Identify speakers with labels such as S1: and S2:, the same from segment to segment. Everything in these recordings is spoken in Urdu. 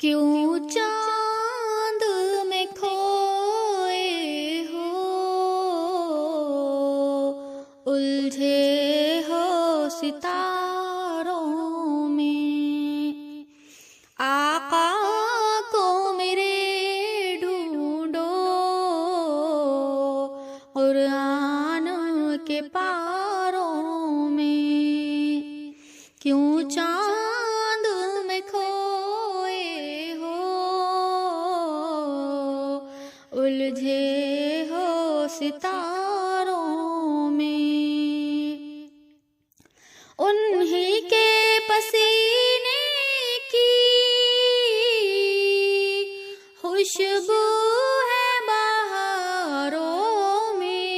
S1: کیوں چاند میں کھوئے ہو، الجھے ہو ستاروں میں؟ آقا کو میرے ڈھونڈو قرآن کے پاروں میں۔ کیوں چاند میں کھوئے ہو، الجھے ہو ستاروں میں؟ انہی کے پسینے کی خوشبو ہے بہاروں میں،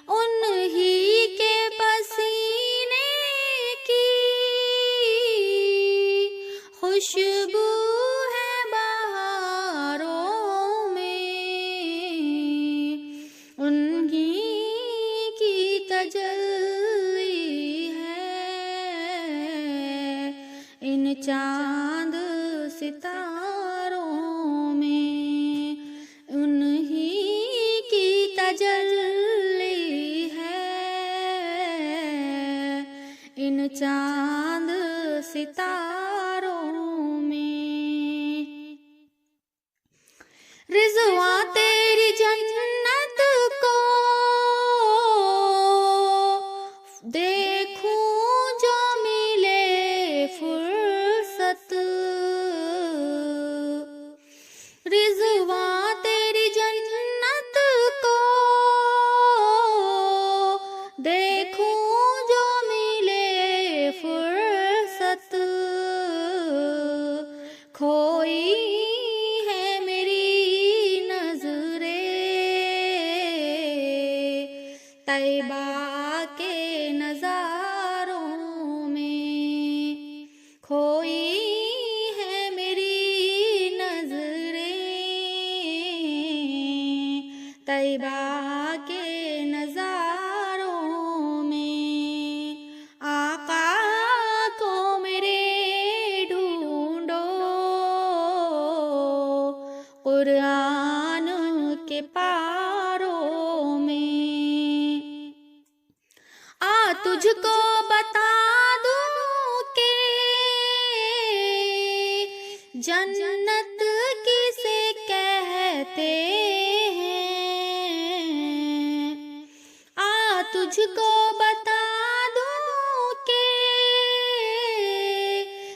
S1: انہی کے پسینے کی خوشبو ہے بہاروں میں، انہی کی تجلی ہے ان چاند ستاروں میں، انہی کی تجلی ہے ان چاند ستاروں میں۔ رضوان تیری جنت کو دیکھوں جو ملے فرصت، رضوان تیری جنت کو دیکھوں جو ملے فرصت، کھوئی ہے میری نظریں طیبہ کے نظاروں میں، کھوئی ہے میری نظریں طیبہ کے نظاروں میں۔ آقا کو میرے ڈھونڈو قرآن کے پاروں میں۔ تجھ کو بتا دوں کہ جنت کسے کہتے ہیں، تجھ کو بتا دوں کہ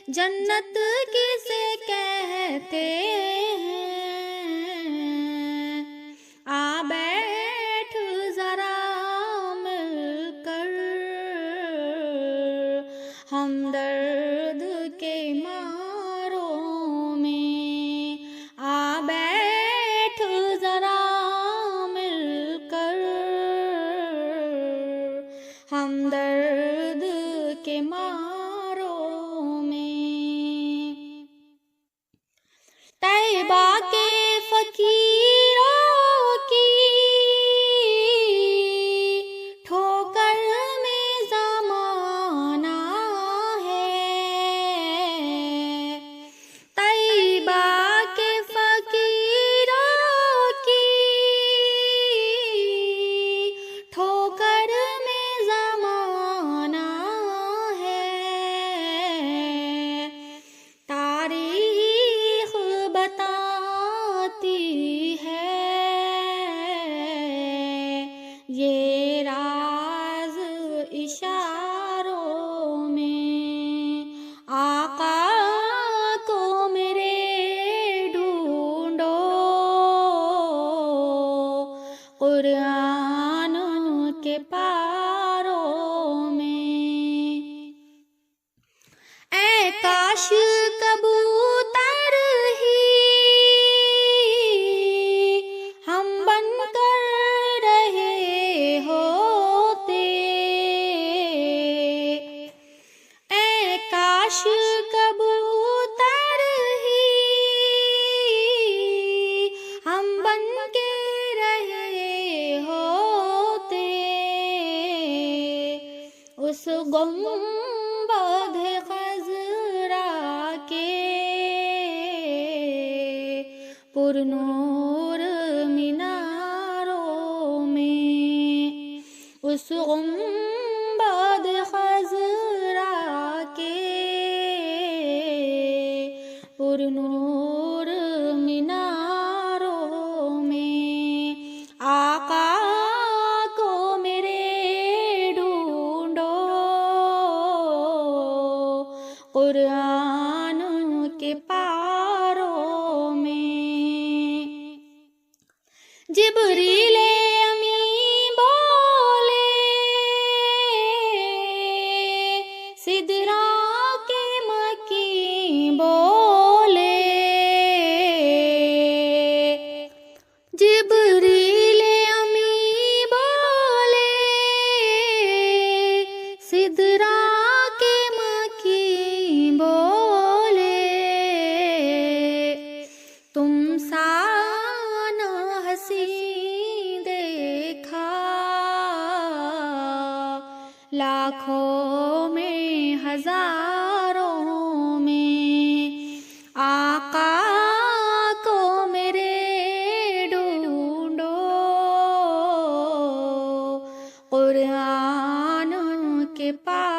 S1: جنت کسے کہتے ہیں۔ بیٹھ ذرا مل کر ہمدرد کے ماروں میں، بیٹھ ذرا مل کر ہمدرد کے ماروں میں۔ طیبہ کے فقیروں کی ٹھوکر میں زمانہ ہے، طیبہ کے فقیروں کی ٹھوکر میں زمانہ ہے، تاریخ بتاتی ہے یہ راز اشاروں میں۔ آقا کو میرے ڈھونڈو قرآن کے پاروں میں۔ اے کاش کبوتر ہی ہم بن کر رہے ہوتے، اے کاش کبوتر ہی ہم بن کے رہے ہوتے، اس گنبد خضرا کے پرنور میناروں میں، اس گنبد خضرا کے پرنور میناروں میں، آقا کو میرے ڈھونڈو قرآن کے پاروں میں۔ جبریل امی بولے سدرا کے مکی بولے، جبریل امی بولے سدرا کے مکی بولے، تم سا دیکھا لاکھوں میں ہزاروں میں، آقا کو میرے ڈھونڈو قرآن کے پاس